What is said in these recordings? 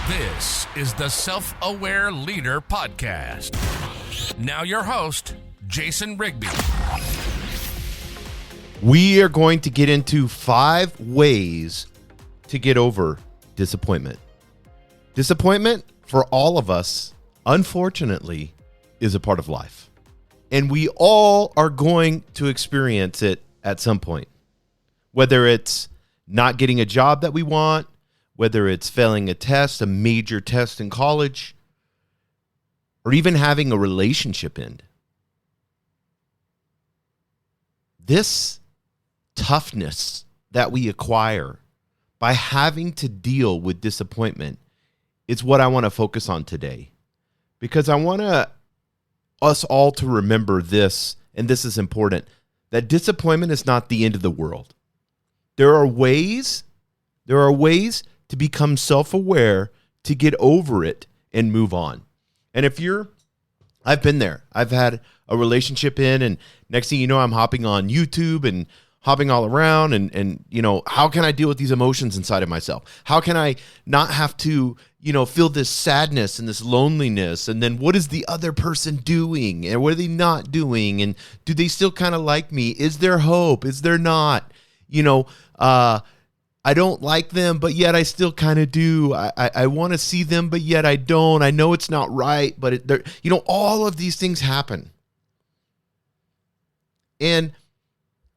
This is the Self-Aware Leader Podcast. Now your host, Jason Rigby. We are going to get into 5 ways to get over disappointment. Disappointment, for all of us, unfortunately, is a part of life. And we all are going to experience it at some point. Whether it's not getting a job that we want, whether it's failing a test, a major test in college, or even having a relationship end. This toughness that we acquire by having to deal with disappointment is what I want to focus on today. Because I want us all to remember this, and this is important, that disappointment is not the end of the world. There are ways to become self-aware, to get over it and move on. And I've been there. I've had a relationship and next thing you know, I'm hopping on YouTube and hopping all around and how can I deal with these emotions inside of myself? How can I not have to, feel this sadness and this loneliness? And then what is the other person doing? And what are they not doing? And do they still kind of like me? Is there hope? Is there not? I don't like them, but yet I still kind of do. I want to see them, but yet I don't. I know it's not right, but all of these things happen. And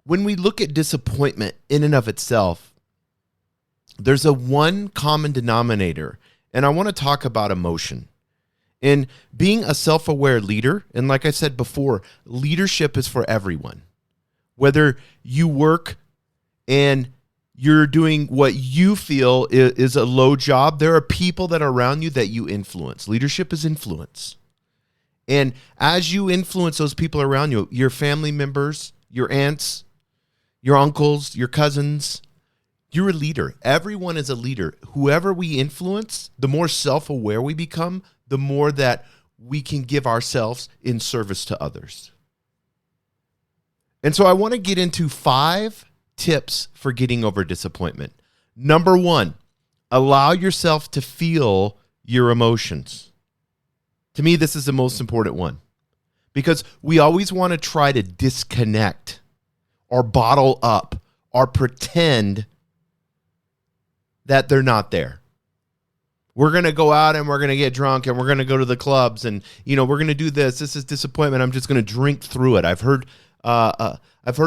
when we look at disappointment in and of itself, there's a one common denominator, and I want to talk about emotion. And being a self-aware leader, and like I said before, leadership is for everyone. Whether you work and you're doing what you feel is a low job, there are people that are around you that you influence. Leadership is influence. And as you influence those people around you, your family members, your aunts, your uncles, your cousins, you're a leader. Everyone is a leader. Whoever we influence, the more self-aware we become, the more that we can give ourselves in service to others. And so I want to get into 5 tips for getting over disappointment. Number 1, allow yourself to feel your emotions. To me, this is the most important one because we always want to try to disconnect or bottle up or pretend that they're not there. We're going to go out and we're going to get drunk and we're going to go to the clubs and, we're going to do this. This is disappointment. I'm just going to drink through it. I've heard a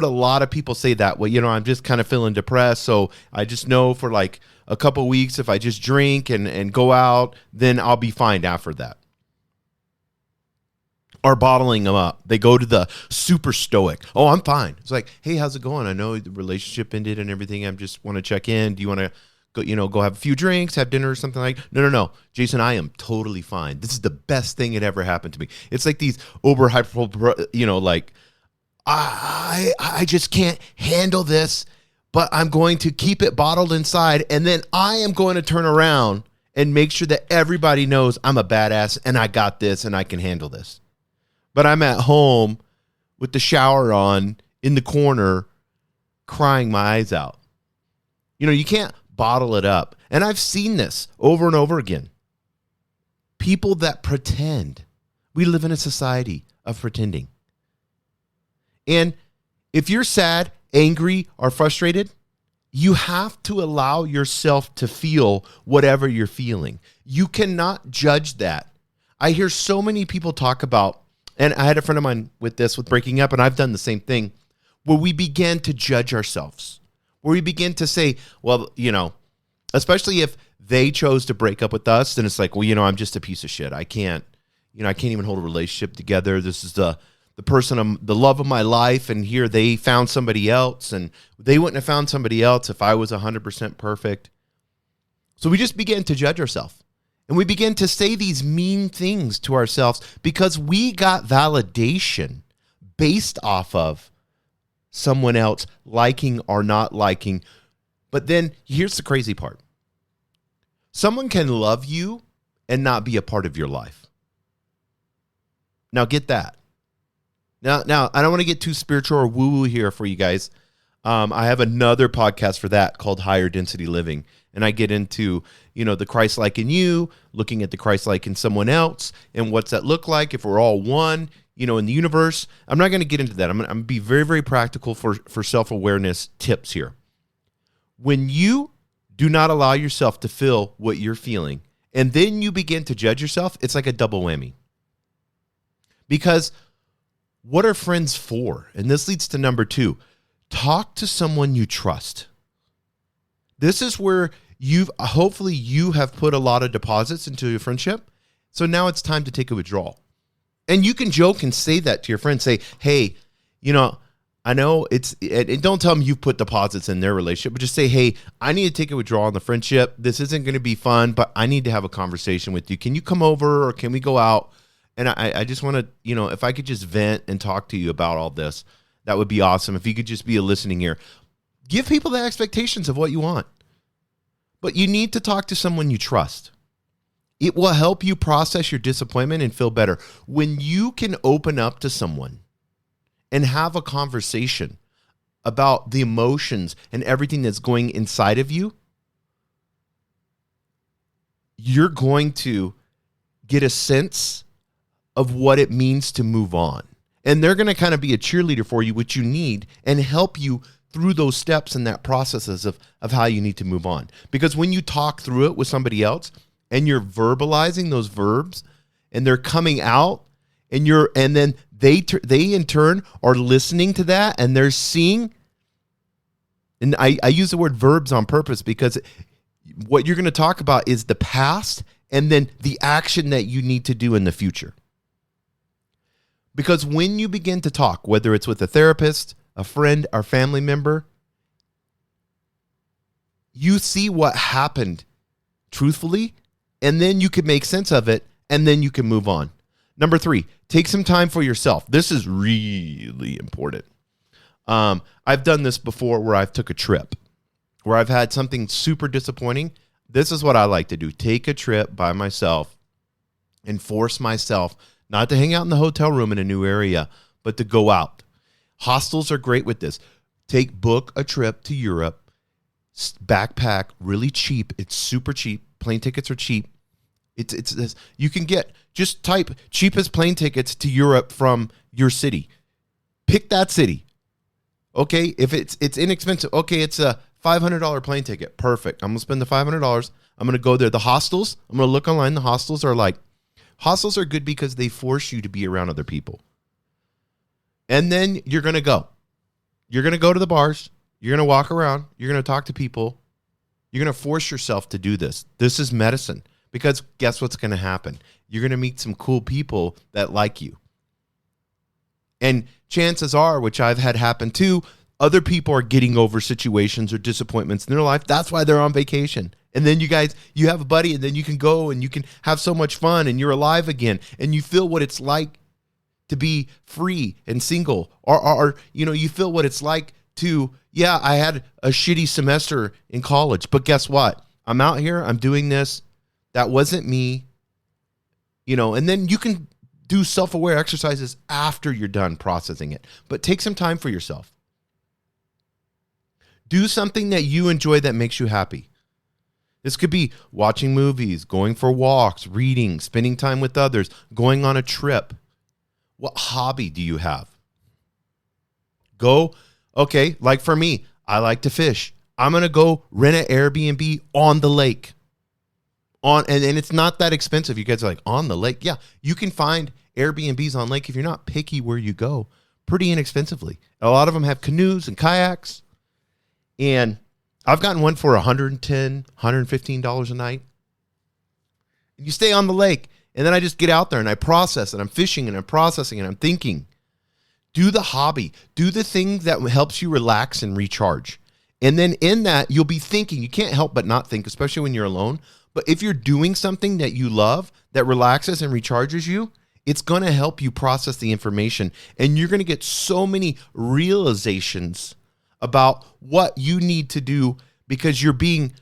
lot of people say that. Well, I'm just kind of feeling depressed, so I just know for like a couple of weeks, if I just drink and go out, then I'll be fine after that. Or bottling them up. They go to the super stoic. Oh, I'm fine. It's like, hey, how's it going? I know the relationship ended and everything. I just want to check in. Do you want to go have a few drinks, have dinner or something like? No. Jason, I am totally fine. This is the best thing that ever happened to me. It's like these I just can't handle this, but I'm going to keep it bottled inside, and then I am going to turn around and make sure that everybody knows I'm a badass and I got this and I can handle this. But I'm at home with the shower on in the corner crying my eyes out. You can't bottle it up. And I've seen this over and over again. People that pretend. We live in a society of pretending. And if you're sad, angry, or frustrated, you have to allow yourself to feel whatever you're feeling. You cannot judge that. I hear so many people talk about, and I had a friend of mine with breaking up, and I've done the same thing, where we begin to judge ourselves, where we begin to say, well, especially if they chose to break up with us, then it's like, well, I'm just a piece of shit. I can't even hold a relationship together. This is the person, the love of my life, and here they found somebody else, and they wouldn't have found somebody else if I was 100% perfect. So we just begin to judge ourselves, and we begin to say these mean things to ourselves because we got validation based off of someone else liking or not liking. But then here's the crazy part. Someone can love you and not be a part of your life. Now get that. Now, I don't want to get too spiritual or woo-woo here for you guys. I have another podcast for that called Higher Density Living. And I get into, the Christ-like in you, looking at the Christ-like in someone else, and what's that look like if we're all one, in the universe. I'm not going to get into that. I'm going to be very, very practical for self-awareness tips here. When you do not allow yourself to feel what you're feeling, and then you begin to judge yourself, it's like a double whammy. Because what are friends for? And this leads to number 2. Talk to someone you trust. This is where hopefully you have put a lot of deposits into your friendship. So now it's time to take a withdrawal. And you can joke and say that to your friend. Say, hey, I know and don't tell them you've put deposits in their relationship, but just say, hey, I need to take a withdrawal in the friendship. This isn't going to be fun, but I need to have a conversation with you. Can you come over or can we go out? And I just want to, if I could just vent and talk to you about all this, that would be awesome. If you could just be a listening ear. Give people the expectations of what you want. But you need to talk to someone you trust. It will help you process your disappointment and feel better. When you can open up to someone and have a conversation about the emotions and everything that's going inside of you, you're going to get a sense of what it means to move on. And they're going to kind of be a cheerleader for you, which you need, and help you through those steps and that processes of how you need to move on. Because when you talk through it with somebody else and you're verbalizing those verbs and they're coming out and then they in turn are listening to that and they're seeing, and I use the word verbs on purpose because what you're going to talk about is the past and then the action that you need to do in the future. Because when you begin to talk, whether it's with a therapist, a friend, or family member, you see what happened truthfully, and then you can make sense of it, and then you can move on. Number 3, take some time for yourself. This is really important. I've done this before where I've took a trip, where I've had something super disappointing. This is what I like to do. Take a trip by myself and force myself not to hang out in the hotel room in a new area, but to go out. Hostels are great with this. Book a trip to Europe, backpack, really cheap. It's super cheap. Plane tickets are cheap. It's this. You can just type cheapest plane tickets to Europe from your city. Pick that city. Okay, if it's inexpensive, okay, it's a $500 plane ticket. Perfect. I'm going to spend the $500. I'm going to go there. The hostels, I'm going to look online. The hostels are good because they force you to be around other people. And then you're going to go. You're going to go to the bars. You're going to walk around. You're going to talk to people. You're going to force yourself to do this. This is medicine. Because guess what's going to happen? You're going to meet some cool people that like you. And chances are, which I've had happen too, other people are getting over situations or disappointments in their life. That's why they're on vacation. And then you have a buddy, and then you can go and you can have so much fun and you're alive again and you feel what it's like to be free and single, or you feel what it's like to, I had a shitty semester in college, but guess what? I'm out here, I'm doing this. That wasn't me, and then you can do self-aware exercises after you're done processing it, but take some time for yourself. Do something that you enjoy that makes you happy. This could be watching movies, going for walks, reading, spending time with others, going on a trip. What hobby do you have? Like for me, I like to fish. I'm going to go rent an Airbnb on the lake. And it's not that expensive. You guys are like, on the lake? Yeah, you can find Airbnbs on lake if you're not picky where you go, pretty inexpensively. A lot of them have canoes and kayaks. And I've gotten one for $110, $115 a night. And you stay on the lake. And then I just get out there and I process and I'm fishing and I'm processing and I'm thinking. Do the hobby. Do the thing that helps you relax and recharge. And then in that, you'll be thinking. You can't help but not think, especially when you're alone. But if you're doing something that you love, that relaxes and recharges you, it's going to help you process the information. And you're going to get so many realizations about what you need to do because you're being,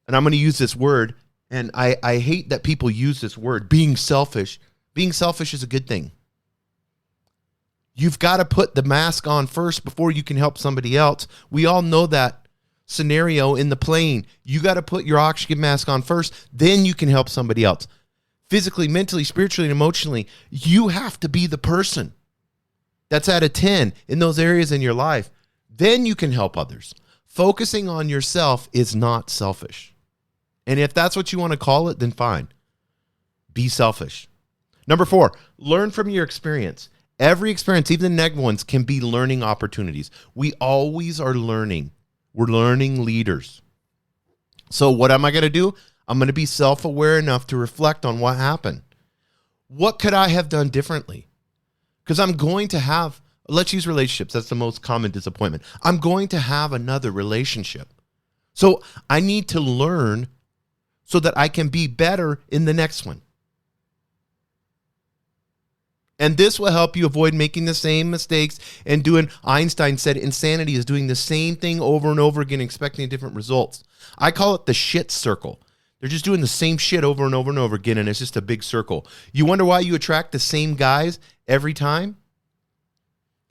and I'm going to use this word, and I hate that people use this word, being selfish. Being selfish is a good thing. You've got to put the mask on first before you can help somebody else. We all know that scenario in the plane. You got to put your oxygen mask on first, then you can help somebody else. Physically, mentally, spiritually, and emotionally, you have to be the person that's at a 10 in those areas in your life. Then you can help others. Focusing on yourself is not selfish. And if that's what you want to call it, then fine. Be selfish. Number 4, learn from your experience. Every experience, even the negative ones, can be learning opportunities. We always are learning. We're learning leaders. So what am I going to do? I'm going to be self-aware enough to reflect on what happened. What could I have done differently? Because I'm going to have, let's use relationships. That's the most common disappointment. I'm going to have another relationship. So I need to learn so that I can be better in the next one. And this will help you avoid making the same mistakes and doing, Einstein said, insanity is doing the same thing over and over again, expecting different results. I call it the shit circle. They're just doing the same shit over and over and over again, and it's just a big circle. You wonder why you attract the same guys every time?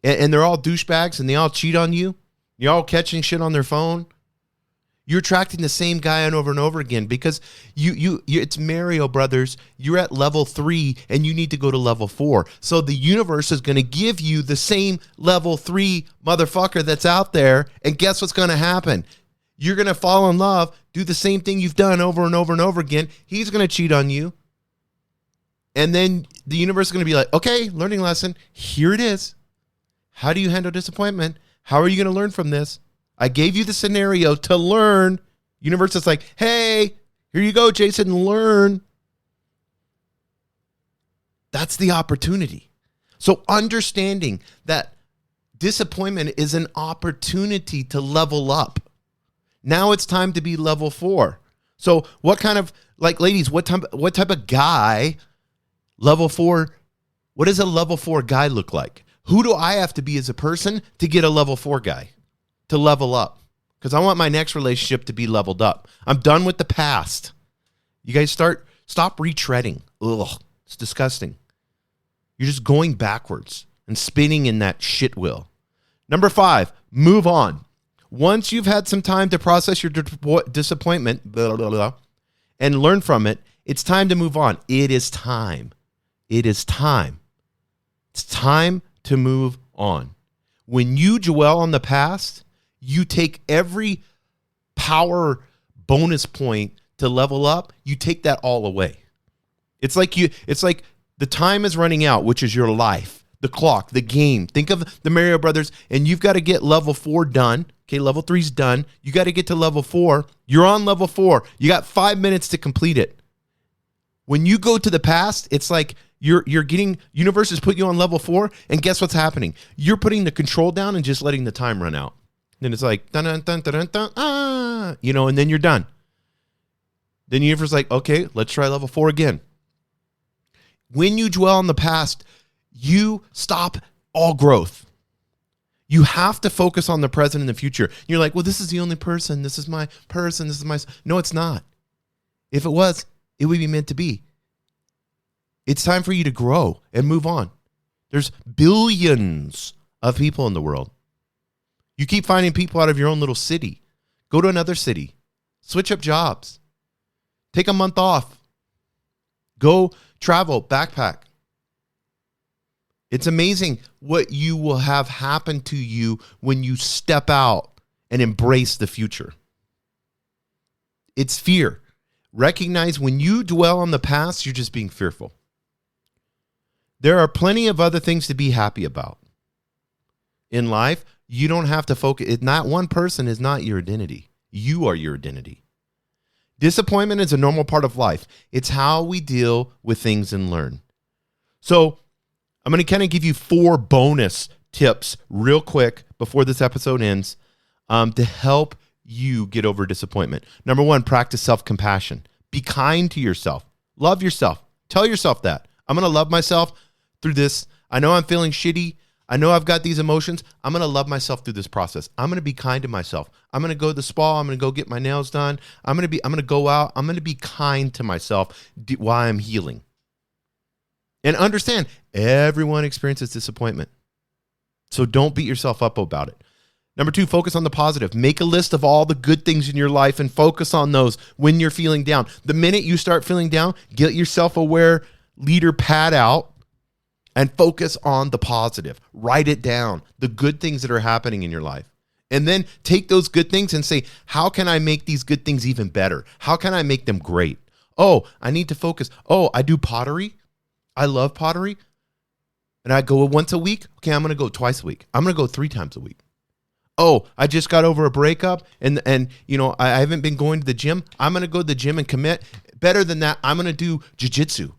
And they're all douchebags, and they all cheat on you? You're all catching shit on their phone? You're attracting the same guy on over and over again because you it's Mario Brothers. You're at level 3 and you need to go to level 4. So the universe is going to give you the same level 3 motherfucker that's out there. And guess what's going to happen? You're going to fall in love, do the same thing you've done over and over and over again. He's going to cheat on you. And then the universe is going to be like, okay, learning lesson. Here it is. How do you handle disappointment? How are you going to learn from this? I gave you the scenario to learn. Universe is like, hey, here you go, Jason, learn. That's the opportunity. So understanding that disappointment is an opportunity to level up. Now it's time to be level 4. So what kind of, like, ladies, what type of guy, level 4, what does a level 4 guy look like? Who do I have to be as a person to get a level 4 guy? To level up, because I want my next relationship to be leveled up. I'm done with the past. You guys stop retreading. Ugh, it's disgusting. You're just going backwards and spinning in that shit wheel. Number 5, move on. Once you've had some time to process your disappointment and learn from it, it's time to move on. It is time. It is time. It's time to move on. When you dwell on the past, you take every power bonus point to level up, you take that all away. It's like the time is running out, which is your life, the clock, the game. Think of the Mario Brothers, and you've got to get level 4 done. Okay, level 3's done. You got to get to level 4. You're on level 4. You got 5 minutes to complete it. When you go to the past, it's like you're getting, universe has put you on level 4, and guess what's happening? You're putting the control down and just letting the time run out. Then it's like, dun, dun, dun, dun, dun, and then you're done. Then the universe is like, okay, let's try level 4 again. When you dwell on the past, you stop all growth. You have to focus on the present and the future. You're like, well, this is the only person. This is my person. This is my... No, it's not. If it was, it would be meant to be. It's time for you to grow and move on. There's billions of people in the world. You keep finding people out of your own little city. Go to another city. Switch up jobs. Take a month off. Go travel, backpack. It's amazing what you will have happen to you when you step out and embrace the future. It's fear. Recognize when you dwell on the past, you're just being fearful. There are plenty of other things to be happy about. In life, you don't have to focus. Not one person is not your identity. You are your identity. Disappointment is a normal part of life. It's how we deal with things and learn. So I'm going to kind of give you 4 bonus tips real quick before this episode ends to help you get over disappointment. Number 1, practice self-compassion. Be kind to yourself. Love yourself. Tell yourself that. I'm going to love myself through this. I know I'm feeling shitty. I know I've got these emotions. I'm going to love myself through this process. I'm going to be kind to myself. I'm going to go to the spa. I'm going to go get my nails done. I'm going to go out. I'm going to be kind to myself while I'm healing. And understand, everyone experiences disappointment. So don't beat yourself up about it. Number 2, focus on the positive. Make a list of all the good things in your life and focus on those when you're feeling down. The minute you start feeling down, get your self-aware leader pad out and focus on the positive. Write it down, the good things that are happening in your life. And then take those good things and say, how can I make these good things even better? How can I make them great? Oh, I need to focus. Oh, I do pottery. I love pottery. And I go once a week. Okay, I'm going to go twice a week. I'm going to go 3 times a week. Oh, I just got over a breakup and I haven't been going to the gym. I'm going to go to the gym and commit. Better than that, I'm going to do jiu-jitsu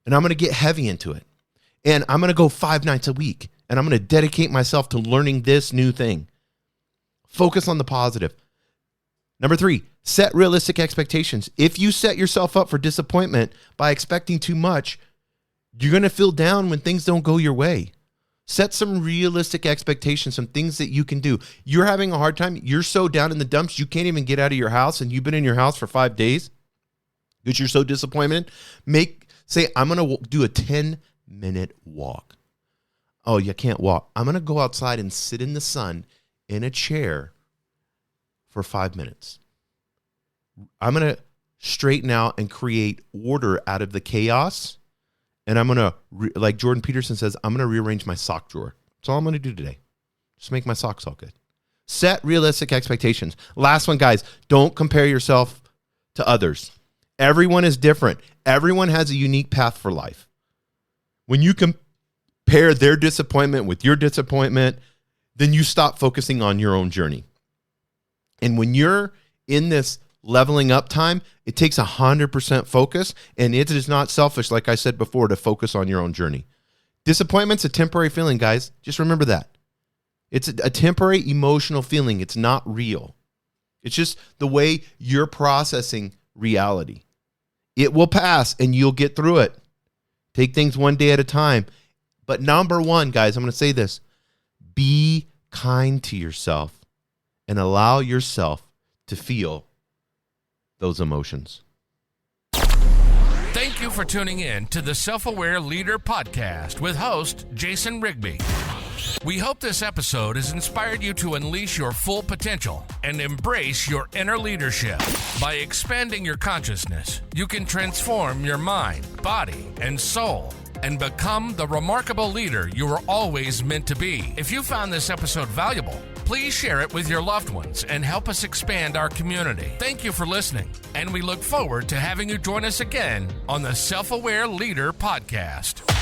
and I'm going to get heavy into it. And I'm going to go 5 nights a week and I'm going to dedicate myself to learning this new thing. Focus on the positive. Number 3, set realistic expectations. If you set yourself up for disappointment by expecting too much, you're going to feel down when things don't go your way. Set some realistic expectations, some things that you can do. You're having a hard time. You're so down in the dumps, you can't even get out of your house, and you've been in your house for 5 days because you're so disappointed. Say, I'm going to do a 10-minute walk. Oh, you can't walk. I'm going to go outside and sit in the sun in a chair for 5 minutes. I'm going to straighten out and create order out of the chaos. And I'm going to, like Jordan Peterson says, I'm going to rearrange my sock drawer. That's all I'm going to do today. Just make my socks all good. Set realistic expectations. Last one, guys, don't compare yourself to others. Everyone is different. Everyone has a unique path for life. When you compare their disappointment with your disappointment, then you stop focusing on your own journey. And when you're in this leveling up time, it takes 100% focus, and it is not selfish, like I said before, to focus on your own journey. Disappointment's a temporary feeling, guys. Just remember that. It's a temporary emotional feeling. It's not real. It's just the way you're processing reality. It will pass, and you'll get through it. Take things one day at a time. But number 1, guys, I'm going to say this. Be kind to yourself and allow yourself to feel those emotions. Thank you for tuning in to the Self-Aware Leader Podcast with host Jason Rigby. We hope this episode has inspired you to unleash your full potential and embrace your inner leadership. By expanding your consciousness, you can transform your mind, body, and soul and become the remarkable leader you were always meant to be. If you found this episode valuable, please share it with your loved ones and help us expand our community. Thank you for listening, and we look forward to having you join us again on the Self-Aware Leader Podcast.